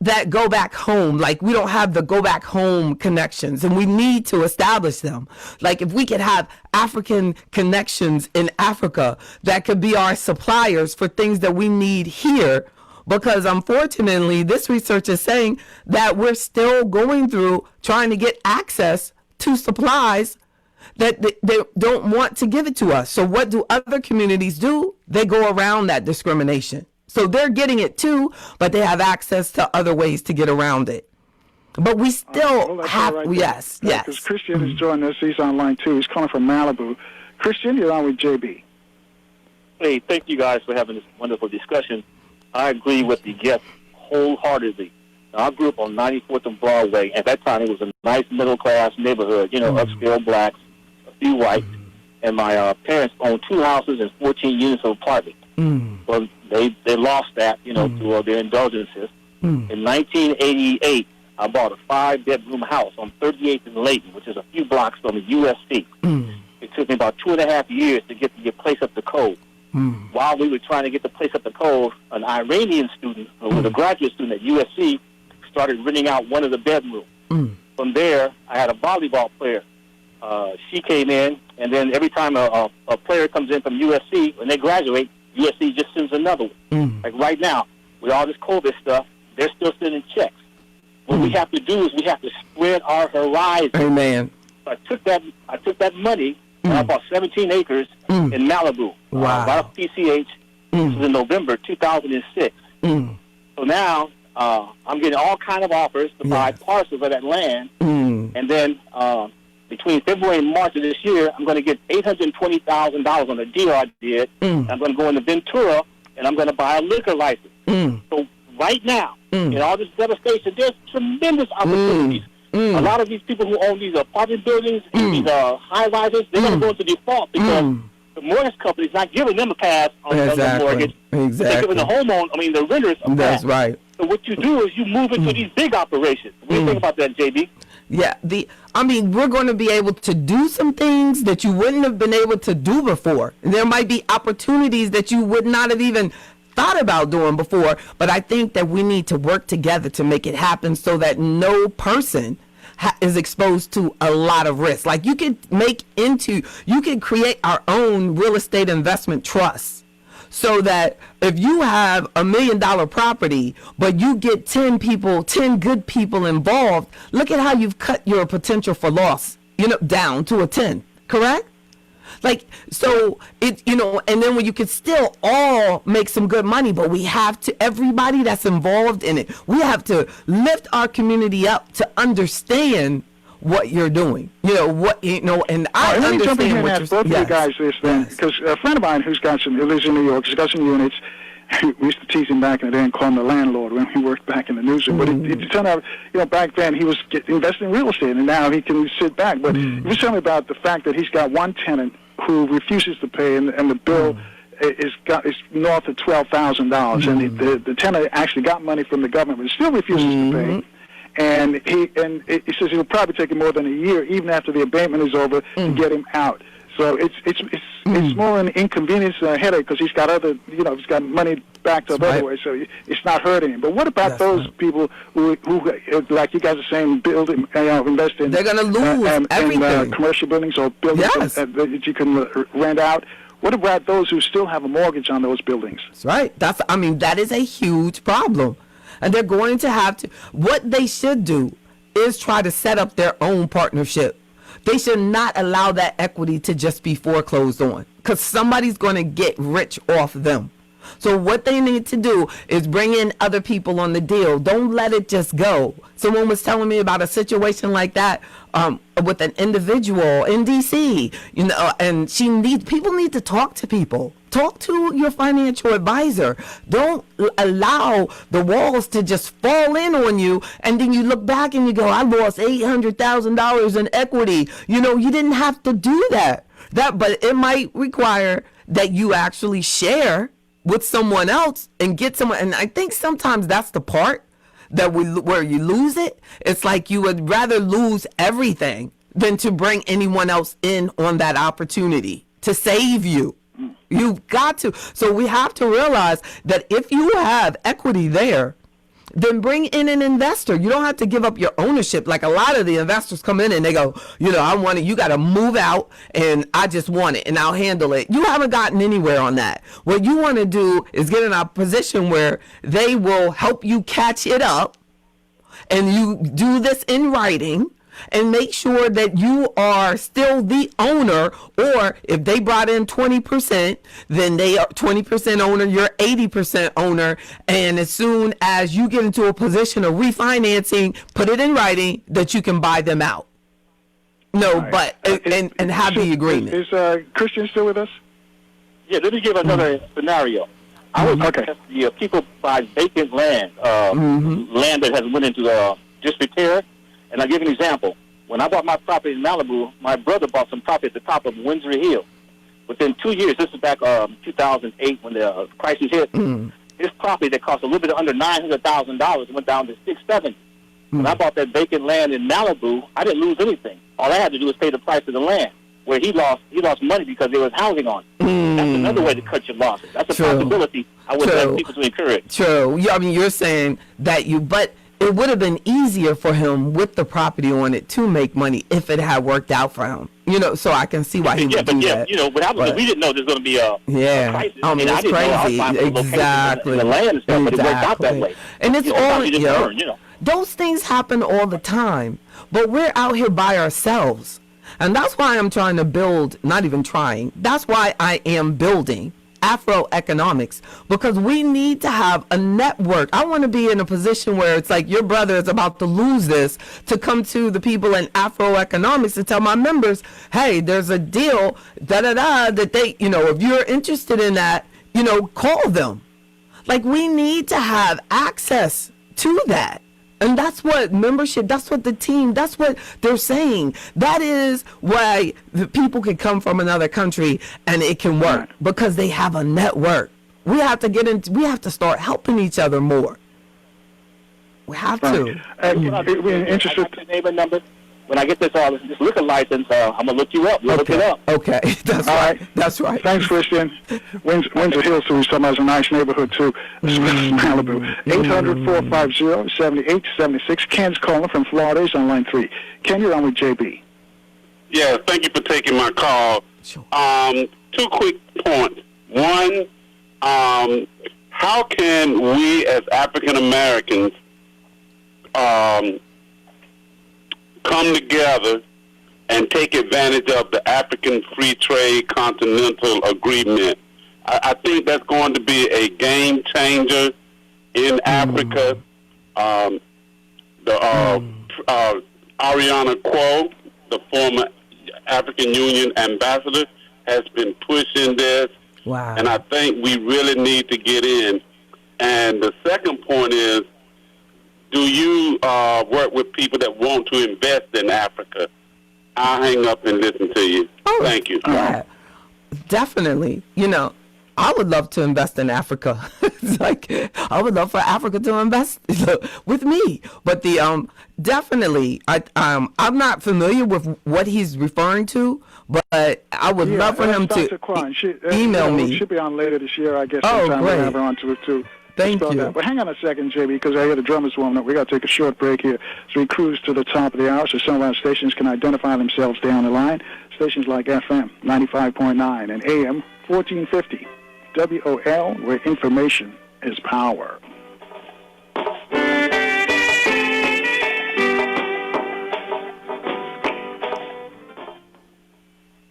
that go back home. Like we don't have the go back home connections, and we need to establish them. Like if we could have African connections in Africa that could be our suppliers for things that we need here. Because unfortunately, this research is saying that we're still going through trying to get access to supplies that they don't want to give it to us. So what do other communities do? They go around that discrimination. So they're getting it too, but they have access to other ways to get around it. But we still have, yes. Because Christian is joining us. He's online too. He's calling from Malibu. Christian, you're on with JB. Hey, thank you guys for having this wonderful discussion. I agree with the guest wholeheartedly. Now, I grew up on 94th and Broadway. At that time, it was a nice middle-class neighborhood, upscale blacks, a few whites, and my parents owned 2 houses and 14 units of apartments. Well, they lost that, to their indulgences. In 1988, I bought a 5-bedroom house on 38th and Layton, which is a few blocks from the USC. It took me about 2.5 years to get the place up to code. While we were trying to get the place up to code, an Iranian student, who was a graduate student at USC, started renting out one of the bedrooms. From there, I had a volleyball player. She came in, and then every time a player comes in from USC, when they graduate, USC just sends another one. Like right now, with all this COVID stuff, they're still sending checks. What we have to do is we have to spread our horizon. Amen. So I took that money and I bought 17 acres in Malibu. Wow. Bought a PCH. This was in November 2006. So now I'm getting all kind of offers to buy parcels of that land. And then between February and March of this year, I'm going to get $820,000 on a deal I did. I'm going to go into Ventura and I'm going to buy a liquor license. So right now, in all this devastation, there's tremendous opportunities. A lot of these people who own these apartment buildings, these high-rises, they're going to go into default because the mortgage company's not giving them a pass on the mortgage. They're giving the the renters a pass. That's right. So what you do is you move into these big operations. What do you think about that, JB? Yeah, we're going to be able to do some things that you wouldn't have been able to do before. And there might be opportunities that you would not have even thought about doing before, but I think that we need to work together to make it happen so that no person is exposed to a lot of risk. Like you could create our own real estate investment trust so that if you have $1 million property, but you get 10 good people involved, look at how you've cut your potential for loss, down to a 10, correct? Like, so and then when you could still all make some good money, but we have to, everybody that's involved in it, we have to lift our community up to understand what you're doing. And I let me jump in understand here and what ask both of you guys this then, because a friend of mine who lives in New York, he's got some units. We used to tease him back in the day and call him the landlord when he worked back in the newsroom. But it turned out, back then he was investing in real estate, and now he can sit back. But he was telling me about the fact that he's got one tenant who refuses to pay, and the bill is north of $12,000, and the tenant actually got money from the government, but still refuses to pay. And he says it'll probably take him more than a year, even after the abatement is over, to get him out. So it's more an inconvenience than a headache because he's got he's got money backed up otherwise, so it's not hurting him. But what about those people who, like you guys are saying, invest in? They're going to lose everything. In commercial buildings or buildings that you can rent out. What about those who still have a mortgage on those buildings? That's right. That is a huge problem. And they're going to have to, what they should do is try to set up their own partnership. They should not allow that equity to just be foreclosed on because somebody's going to get rich off them. So what they need to do is bring in other people on the deal. Don't let it just go. Someone was telling me about a situation like that with an individual in DC, and people need to talk to people. Talk to your financial advisor. Don't allow the walls to just fall in on you, and then you look back and you go, I lost $800,000 in equity. You didn't have to do that. But it might require that you actually share with someone else and get someone. And I think sometimes that's the part where you lose it. It's like you would rather lose everything than to bring anyone else in on that opportunity to save you. You've got to. So we have to realize that if you have equity there, then bring in an investor. You don't have to give up your ownership. Like a lot of the investors come in and they go, I want it. You got to move out and I just want it and I'll handle it. You haven't gotten anywhere on that. What you want to do is get in a position where they will help you catch it up, and you do this in writing and make sure that you are still the owner, or if they brought in 20%, then they are 20% owner, you're 80% owner, and as soon as you get into a position of refinancing, put it in writing that you can buy them out. But have the agreement. Is Christian still with us? Yeah, let me give another scenario. I was the people buy vacant land, land that has went into disrepair. And I'll give you an example. When I bought my property in Malibu, my brother bought some property at the top of Windsor Hill. Within 2 years, this is back 2008 when the crisis hit, his property that cost a little bit under $900,000 went down to $670,000. When I bought that vacant land in Malibu, I didn't lose anything. All I had to do was pay the price of the land, where he lost money because there was housing on it. That's another way to cut your losses. That's a possibility I would like people to encourage. True. You're saying that but it would have been easier for him with the property on it to make money if it had worked out for him. so I can see why he would do that. But we didn't know there's going to be a crisis. I mean, it's crazy. Exactly. The land and stuff, but it worked out that way. And it's all, those things happen all the time, but we're out here by ourselves. And that's why I'm trying to build, not even trying, that's why I am building AfroEconomics, because we need to have a network. I want to be in a position where it's like your brother is about to lose this, to come to the people in AfroEconomics and tell my members, hey, there's a deal, that they, if you're interested in that, call them. Like, we need to have access to that. And that's what membership, that's what the team, that's what they're saying. That is why the people can come from another country and it can work, because they have a network. We have to we have to start helping each other more. We have to. We're interested. Neighbor number. When I get this liquor license, I'm going to look you up. We'll look it up. Okay, that's right. That's right. Thanks, Christian. Windsor Hills, so we talking about a nice neighborhood, too. Malibu. 800-450-7876. Ken's calling from Florida. He's on line 3. Ken, you're on with JB. Yeah, thank you for taking my call. Sure. 2 quick points. One, how can we as African Americans come together and take advantage of the African Free Trade Continental Agreement? I think that's going to be a game changer in Africa. Ariana Quo, the former African Union ambassador, has been pushing this. Wow. And I think we really need to get in. And the second point is, do you work with people that want to invest in Africa? I'll hang up and listen to you. Thank you. Yeah, definitely. I would love to invest in Africa. It's like, I would love for Africa to invest with me. But definitely, I'm not familiar with what he's referring to, but I would love for him to email me. She'll be on later this year, I guess. Sometime we'll have her on to it, too. Thank you. But hang on a second, JB, because I hear the drummers warming up. We got to take a short break here. So we cruise to the top of the hour so some of our stations can identify themselves down the line. Stations like FM 95.9 and AM 1450. WOL, where information is power.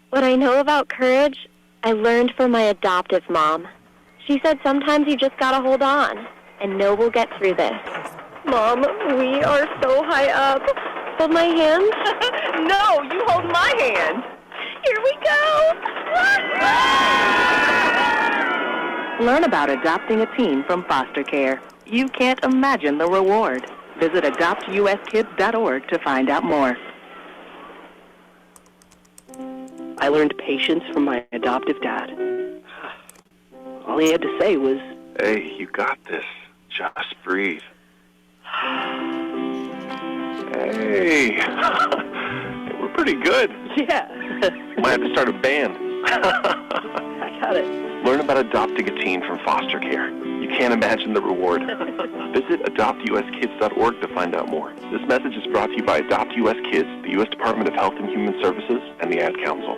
What I know about courage, I learned from my adoptive mom. She said sometimes you just gotta hold on and know we'll get through this. Mom, we are so high up. Hold my hand? No, you hold my hand. Here we go. Learn about adopting a teen from foster care. You can't imagine the reward. Visit adoptuskids.org to find out more. I learned patience from my adoptive dad. All he had to say was, "Hey, you got this. Just breathe." Hey, we're pretty good. Yeah. Might have to start a band. I got it. Learn about adopting a teen from foster care. You can't imagine the reward. Visit adoptuskids.org to find out more. This message is brought to you by Adopt U.S. Kids, the U.S. Department of Health and Human Services, and the Ad Council.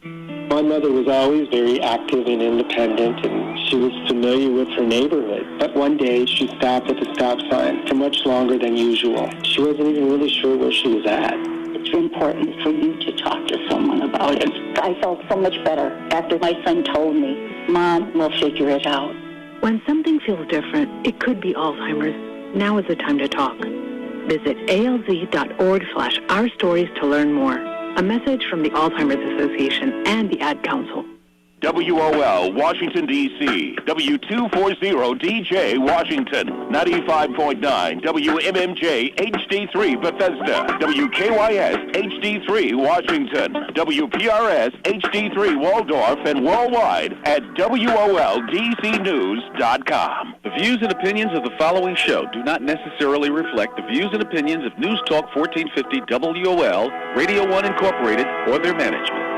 My mother was always very active and independent, and she was familiar with her neighborhood. But one day, she stopped at the stop sign for much longer than usual. She wasn't even really sure where she was at. It's important for you to talk to someone about it. I felt so much better after my son told me, Mom, we'll figure it out. When something feels different, it could be Alzheimer's. Now is the time to talk. Visit alz.org/ourstories to learn more. A message from the Alzheimer's Association and the Ad Council. WOL, Washington, D.C. W240DJ, Washington. 95.9. WMMJ, HD3, Bethesda. WKYS, HD3, Washington. WPRS, HD3, Waldorf, and worldwide at WOLDCnews.com. The views and opinions of the following show do not necessarily reflect the views and opinions of News Talk 1450 WOL, Radio 1 Incorporated, or their management.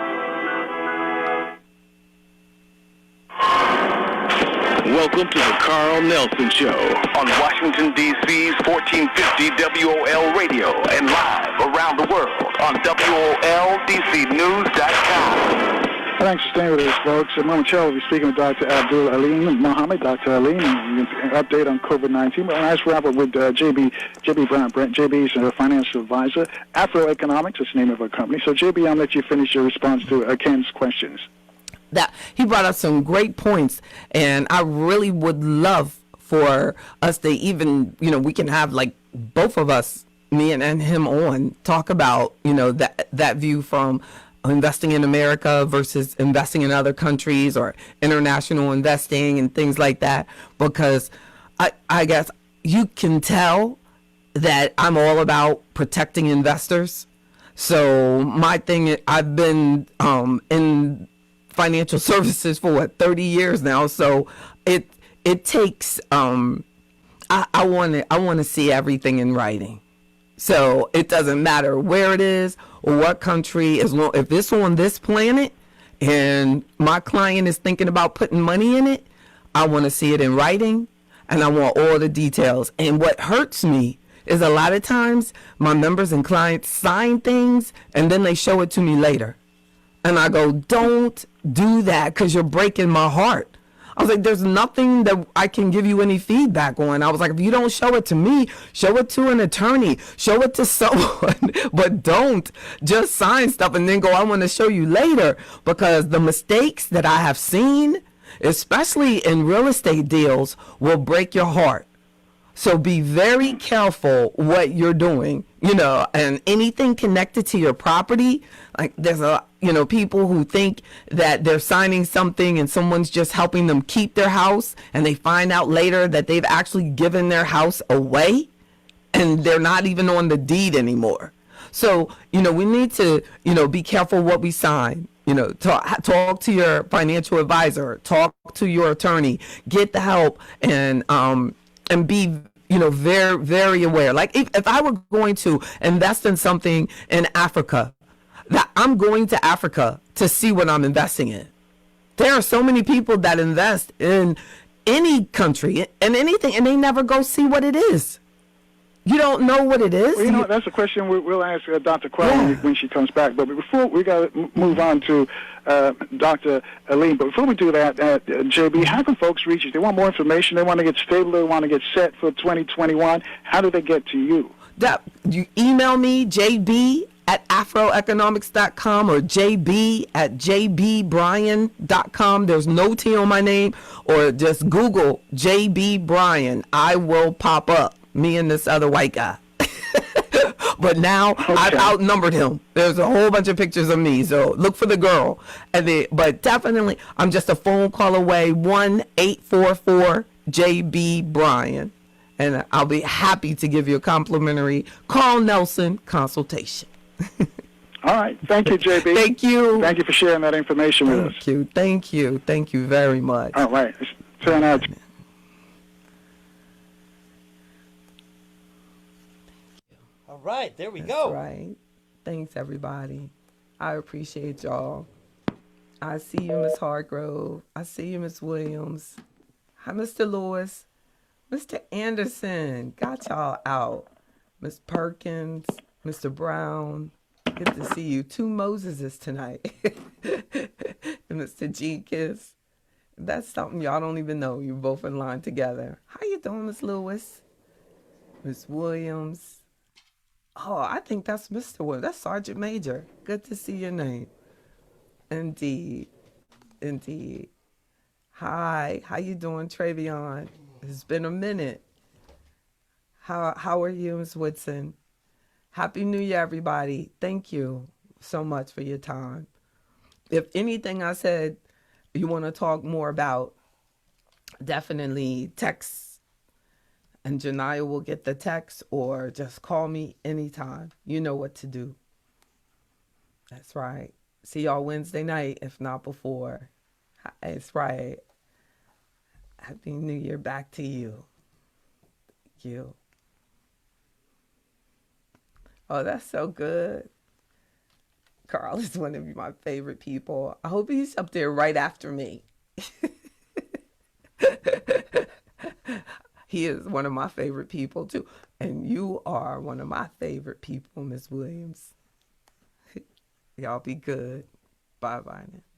Welcome to the Carl Nelson Show on Washington, D.C.'s 1450 WOL Radio and live around the world on WOLDCnews.com. Thanks for staying with us, folks. Momentarily, we'll be speaking with Dr. Abdul Aleem Mohammed. Dr. Aleem, an update on COVID-19. But let's wrap up with JB Bryan. JB is a financial advisor. AfroEconomics is the name of our company. So, JB, I'll let you finish your response to Ken's questions. That he brought up some great points, and I really would love for us to even, we can have like both of us, me and him, on talk about, that view from investing in America versus investing in other countries, or international investing and things like that, because I guess you can tell that I'm all about protecting investors. So my thing, I've been in financial services for 30 years now. So it takes I want to see everything in writing. So it doesn't matter where it is or what country, as long if it's on this planet and my client is thinking about putting money in it, I want to see it in writing, and I want all the details. And what hurts me is a lot of times my members and clients sign things and then they show it to me later. And I go, don't do that, because you're breaking my heart. I was like, there's nothing that I can give you any feedback on. I was like, if you don't show it to me, show it to an attorney, show it to someone, but don't just sign stuff and then go, I want to show you later, because the mistakes that I have seen, especially in real estate deals, will break your heart. So be very careful what you're doing, and anything connected to your property. Like there's people who think that they're signing something and someone's just helping them keep their house, and they find out later that they've actually given their house away and they're not even on the deed anymore. So, we need to, be careful what we sign. Talk to your financial advisor, talk to your attorney, get the help, and be very, very aware. Like if I were going to invest in something in Africa, that I'm going to Africa to see what I'm investing in. There are so many people that invest in any country and anything, and they never go see what it is. You don't know what it is. Well, that's a question we'll ask Dr. Quell when she comes back. But before we got to move on to Dr. Aleem. But before we do that, JB, how can folks reach you? They want more information. They want to get stable. They want to get set for 2021. How do they get to you? You email me, jb@afroeconomics.com or jb@jbbryan.com. There's no T on my name, or just Google JB Bryan. I will pop up. Me and this other white guy. But now I've outnumbered him. There's a whole bunch of pictures of me, so look for the girl. But definitely, I'm just a phone call away, 1-844-JB Bryan. And I'll be happy to give you a complimentary Carl Nelson consultation. All right. Thank you, JB. Thank you. Thank you for sharing that information with us. Thank you. Thank you very much. All right. Let's turn out. All right, there we go. Right. Thanks, everybody. I appreciate y'all. I see you, Miss Hargrove. I see you, Miss Williams. Hi, Mr. Lewis. Mr. Anderson. Got y'all out. Miss Perkins. Mr. Brown. Good to see you. Two Moseses tonight. And Mr. Jenkins. That's something y'all don't even know. You're both in line together. How you doing, Miss Lewis? Miss Williams. Oh, I think that's Mr. Williams. That's Sergeant Major. Good to see your name. Indeed. Indeed. Hi. How you doing, Travion? It's been a minute. How are you, Ms. Woodson? Happy New Year, everybody. Thank you so much for your time. If anything I said you want to talk more about, definitely text, and Janiyah will get the text, or just call me anytime. You know what to do. That's right. See y'all Wednesday night, if not before. That's right. Happy New Year back to you. Thank you. Oh, that's so good. Carl is one of my favorite people. I hope he's up there right after me. He is one of my favorite people too. And you are one of my favorite people, Miss Williams. Y'all be good. Bye-bye now.